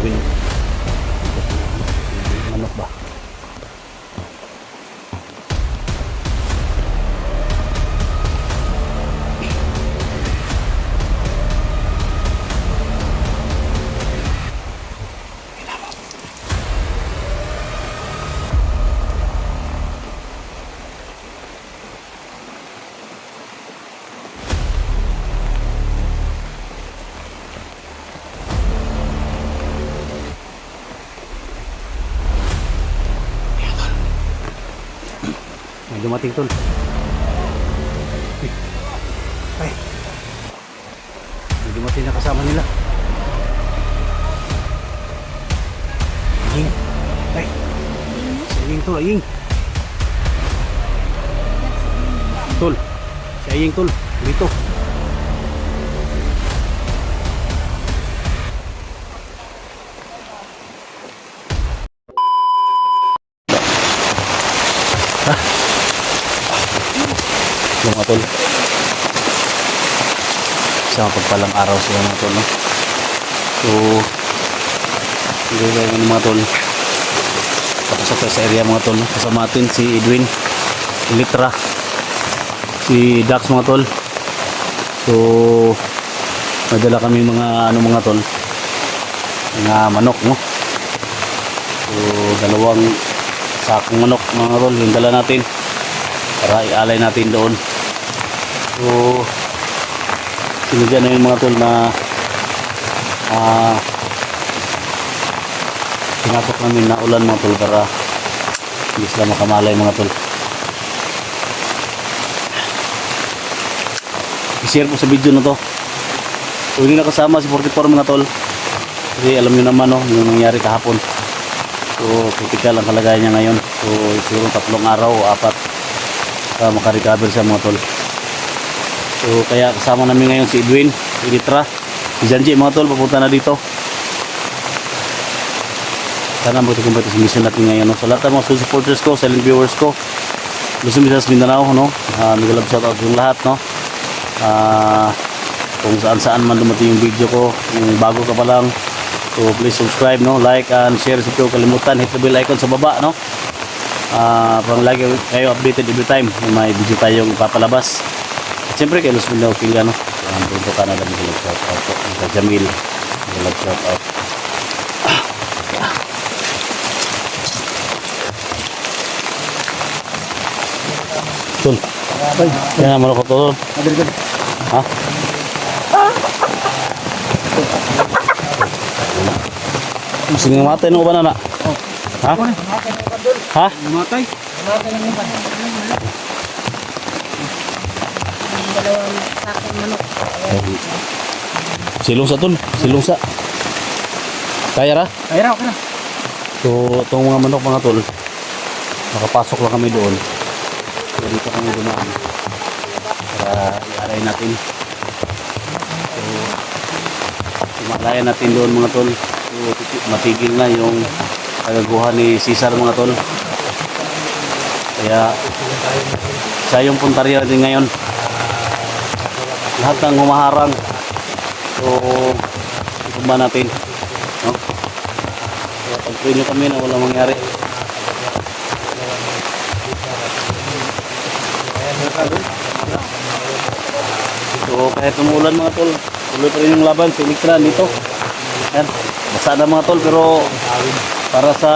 Edwin. Manok ba? May dumating tol. Ay. May dumating na kasama nila. Aying. Ay. Aying tol, aying. Tol. Si aying tol. Dito. Mga tol, isang pagpalang araw sila mga tol, no? So hindi kayo mga tol, tapos tayo sa area mga tol, no? Kasama natin si Edwin, Litra, si Dax mga tol. So madala kami mga mga tol, mga manok, no? So dalawang sakong manok mga tol yung dala natin para ialay natin doon. So sinigyan na yung mga tol na pinatok namin na ulan mga tol para hindi sila makamalay mga tol. I-share po sa video na to. So hindi nakasama si 44 mga tol kasi alam nyo naman, no, yung nangyari kahapon. So critical ang kalagayan niya ngayon. So siguro 3 araw o 4 makarecover siya mga tol. So kaya kasama namin ngayon si Edwin, si Litra, si Janji mga tol, papunta na dito. Sana magtagumpay sa mission natin ngayon, no? So lahat ng mga supporters ko, silent viewers ko, Luzon, Visayas, Mindanao, no? Mega love shout out yung lahat, no? Kung saan man dumating yung video ko, kung bago ka pa lang, so please subscribe, no? Like and share, so kalimutan, hit the bell icon sa baba, no? Para lagi kayo updated every time may video tayong papalabas. At siyempre kay Luz Mindanao Kilia, no? Punto Canada, may love shout out po. Sa Jamil, may love shout out. Tol, yan naman ako tol. Ha? Sige matay no ba na na? Ha? Ha? Matay. Dalawang sakong manok. Silong sa tol, silong sa. Kaya ra? Kaya raw, kaya. So itong mga manok mga tol, nakapasok lang kami doon. So dito kami dumaan para i-aray natin. So imalayan natin doon mga tol. So matigil na yung kagaguhan ni Cesar mga tol. Kaya siya yung puntarya natin ngayon. Lahat ng humaharang, so itumba natin, no? Kaya pag-pray nyo kami na walang mangyari. So kahit umulan mga tol, tuloy pa rin yung laban sa Elektra dito. Ayan, basa na mga tol, pero para sa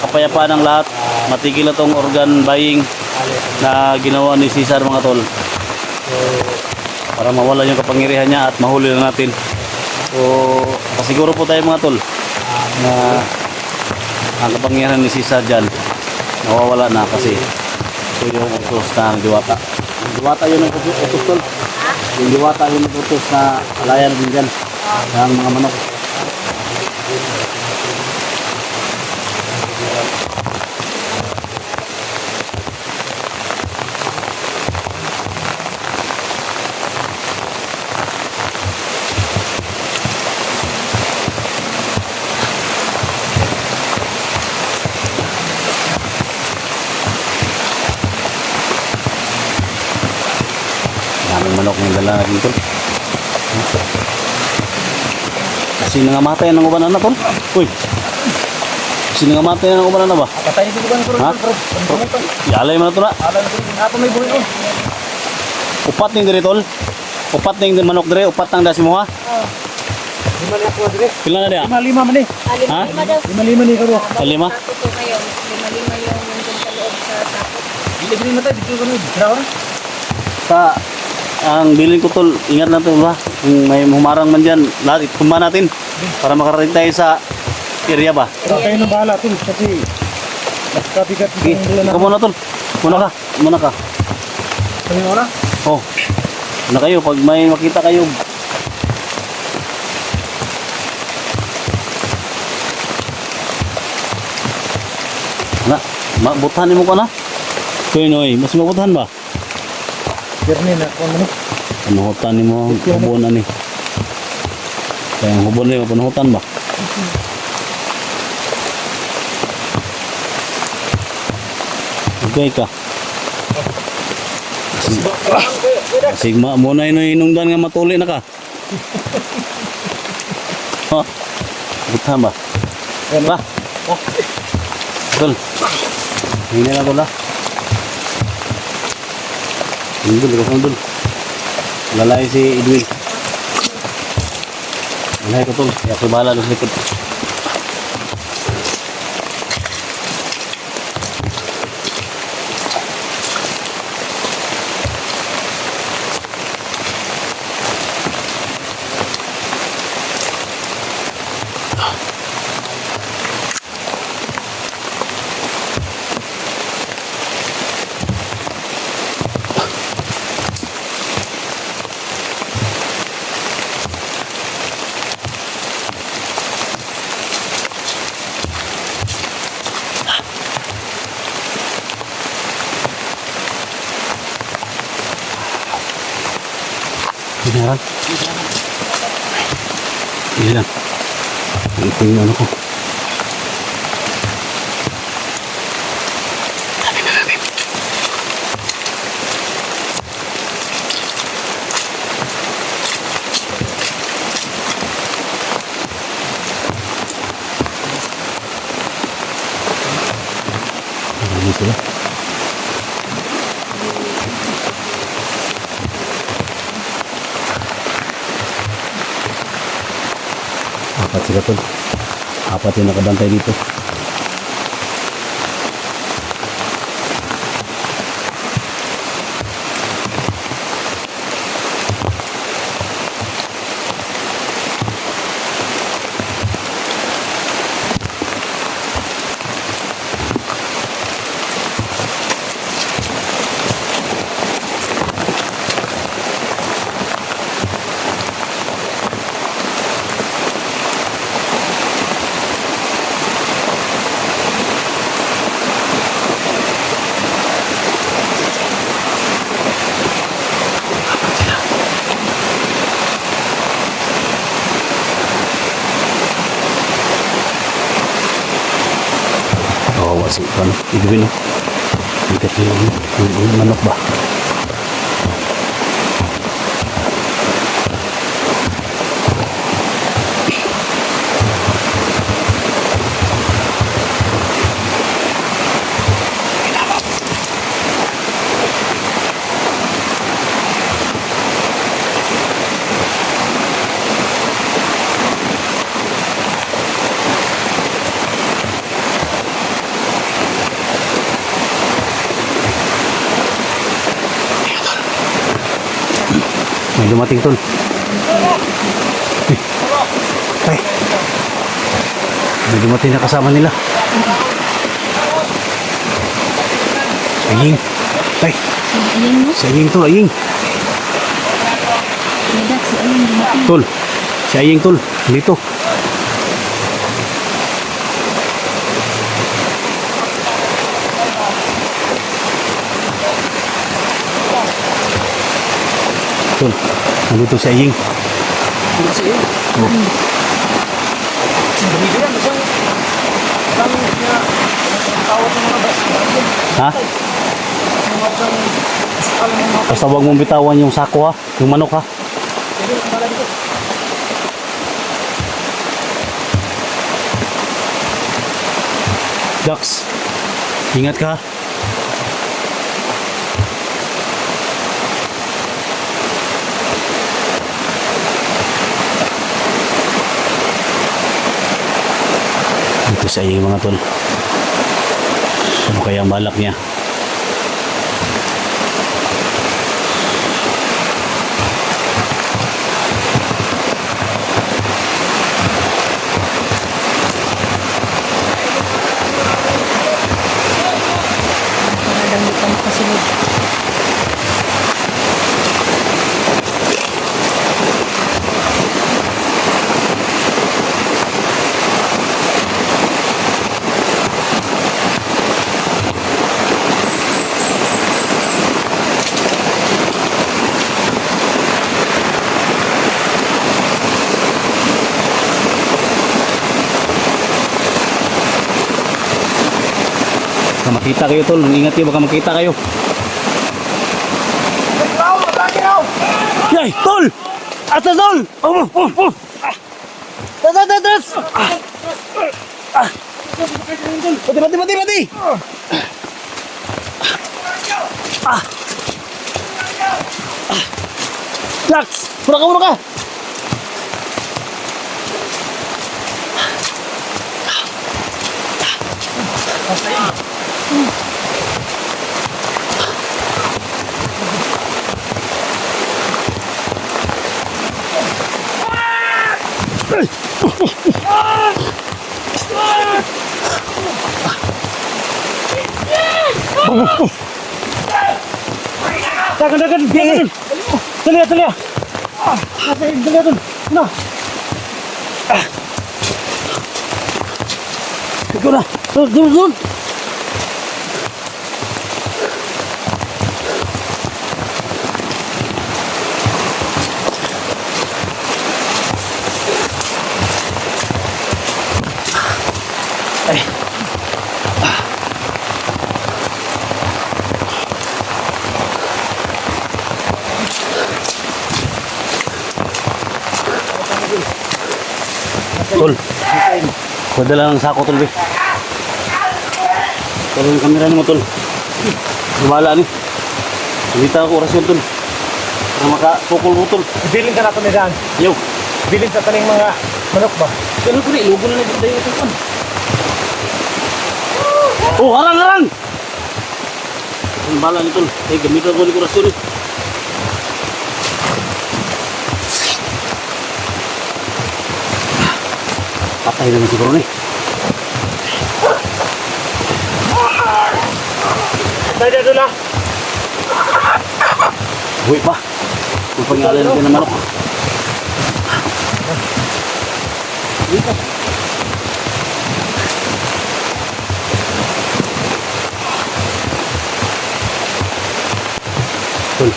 kapayapaan ng lahat, matigil na tong organ buying na ginawa ni Cesar mga tol. So para mawala yung kapangyarihan niya at mahuli na natin. So pasiguro po tayo mga tol na ang kapangyarihan ni Cesar dyan nawawala na kasi ito yung utos na diwata. Yung diwata yun ang utos tol. Yung diwata yun ang utos na alayan din dyan ng mga manok. Daming manok yung dala natin tol. Kasi nangamatay ng uban na tol. Uy. Kasi nangamatay ng uban na ba? Patay dito ba Ha? Yalay mo na to na. Alam ko, ato may buhay on. Upat ning dire tol. Upat ning manok dire, upat nang dasi mo ha. Lima na ako dire. Pila na dia? Lima man eh. Ha? Lima daw. Lima ni karo. Lima? Sako to ngayon. Lima yung nandun sa loob sa sako. Dili gini mata dito kanu. Graw na. Sa ang bilin ko tol, ingat lang tol ha. Kung may humarang man diyan, lahat itumba natin para makarating tayo sa area ba. Pero kayo na bahala tol kasi mas kabigat Sige, ikaw muna tol. Muna ka. Muna ka. Kami ora. Oh. Na kayo pag may makita kayo. Na, mabutahan mo ka na? Kuya Noy, mas mabutahan ba? Dirni na ko mo. Panuhutan mo ang hubonan ni. Kaya ang hubon ni panuhutan ba? Okay ka. Sigma mo na inungdan nga matuli na ka. Ha? Butahan ba? Ba? Tol. Hindi na tol ha. Hindi ko tol. Lalay si Edwin. Lalay ko tol. Kaya ako bahala sa likod. Binaran. Ilan. Ito yung ano ko. Sabi na natin. Ano sila? Apat sila tol. Apat yung nakabantay dito. Kawawa si Edwin no. Ikat yung manok ba? May dumating tol. Tay. May dumating na kasama nila. Saying. Tay. Ayun mo. Saying tol. Aying. Nadak si Ayun dumating. Tol. Saying tol. Dito. Tol. Nandito si Aying. Hindi kasi yun. Dito yan, isang niya tawag ng mga bas. Ha? Basta huwag mong bitawan yung sako ha. Yung manok ha. Dax, ingat ka. Dito sa iyo mga tol. Ano kaya ang balak niya? Para lang dito makasunod. Baka makita kayo tol, ingat kayo, baka makita kayo. Yay, tol! Atas tol! Tas! Mati! Dax! Muna ka! Dagan! Dali! Na! Ikaw na! Doon! Ay! Tol, padala ng sako tol be. Tol, yung kamera ni mo tol. Lumala ni. Kumita ako orasyon tol. Para makasukol mo tol. Bilin ka na ito ni Dan. Yo, Bilin sa taning mga manok ba? ganun ko na, ilugo na nagpunta yung tol. Oh, harang! Ang bala ni tol. Ay, gamitan ko ni orasyon eh. Patay naman siguro na eh. Dahil doon na. Buhay pa. Ang pangalan natin ng manok. Tol.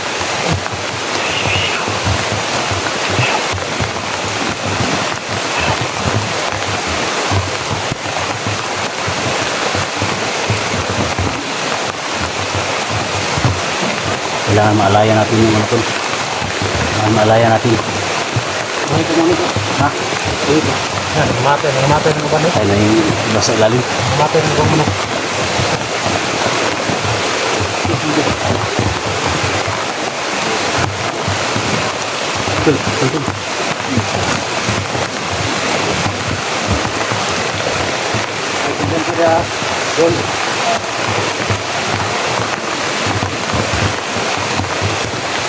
Kailangan maalaya natin yung mga tol. Kailangan maalaya natin. Bakit ito mga ito? Ha? Ito. Yan, namatay ng manok. Tayo na yung iba sa ilalim. Namatay ng manok. Tol. Diyan sila. Doon.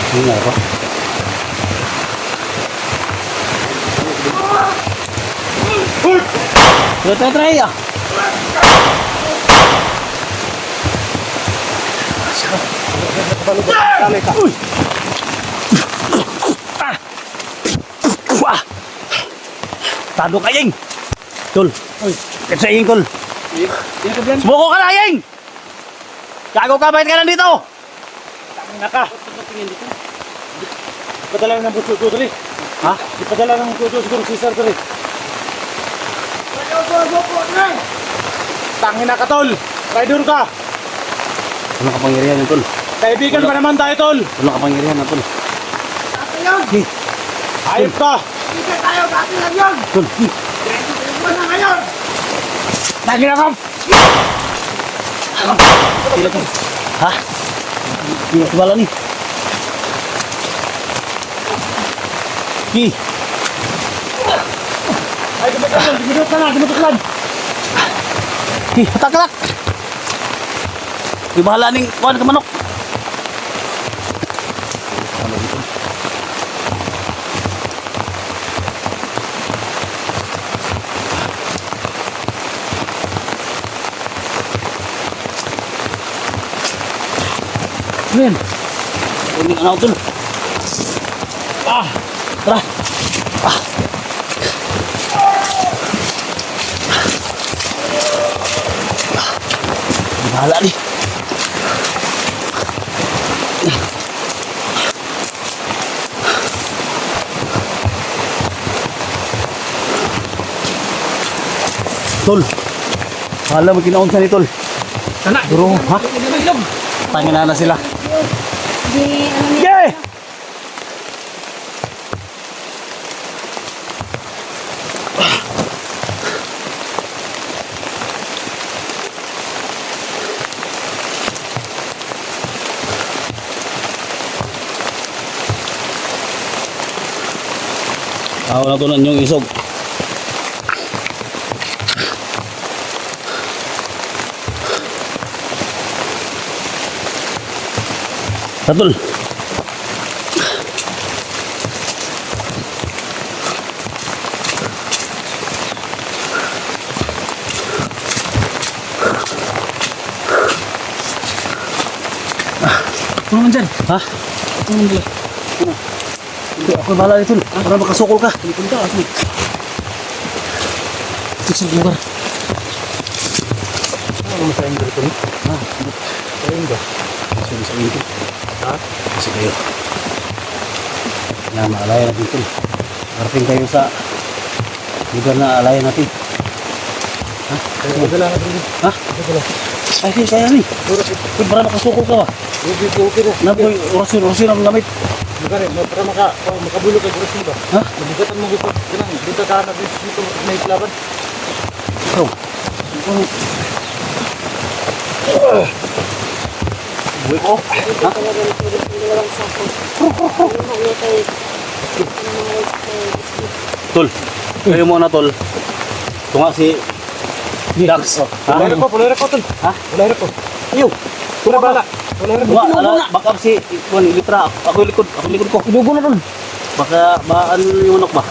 Hindi nga ako. Try ah. Kami ka. Wah! Tado ka, Ying! Tol! Kasi Ying, Tol! Sumuko ka na, Ying! Gago ka, bakit ka nandito? Tangina ka. Padala ng buso ko rin. Ha? Padala ng buso siguro si Sir rin. Tangina ka, tol. Rider ka. Walang kapangyarihan yan, Tol. Kaibigan pa naman tayo, tol. Walang kapangyarihan yan, Tol. Ayop ka. Tol! Tangina ka. Tila ka. Ha? Hindi ako bala ni. Ki. Ay, gumit na, gumit. Ki, hatak. Di bahala ning kuan ka manok. Ano dito? Men, ini anak tu. Tara. Bahala ni. Tol. Bahala mo kinaunsa ni Tol. Sana. Duro, ha? Ilog. Tangina na sila. Di, ano niya? Yay! Ako na tunan yung isog. Satul. Ano man dyan? Ha? Ano man dyan? Hindi, ako bahala nito. Para makasukol ka. Punta kasi. Sa lugar. Ano mo sa inyo dito? Ha? Sa inyo. Sige sa inyo. Ha? Kasi kayo. Na maalaya natin ito. Parating kayo sa lugar na alaya natin. Ha? Kaya lang natin. Ha? Ay, di, kaya ni. Kung para makasukol ka ba? Okay na. Naboy, orasin ang gamit. Bukan eh, para makabulog ka gusto ba? Ha? Nabugatan mo gusto. Ganang, dito ka na dito may laban. Ikaw. Buhay ko. Ha? Tol. Kayo muna, Tol. Tunga si Dax. Ha? Pulera ko tol. Ha? Pulera ko. Iyo. Pula bala. Pulera ko. Tunga, ala, baka si Litra. Ako yung likod ko. Inugo na, Tol. Baka, ano yung manok ba?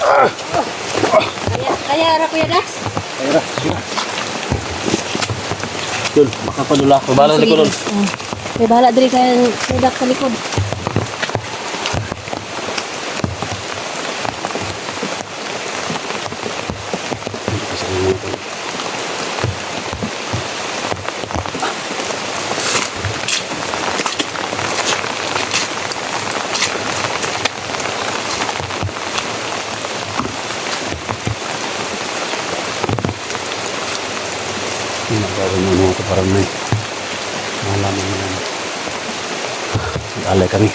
Kaya ara Kuya Dax? Ayra, sira. Tol, baka padula. Pabala likod, Tol. May bahala diri kay Kuya Dax sa likod. Gagawin mo mga ito parang may malaman mo na alay kami.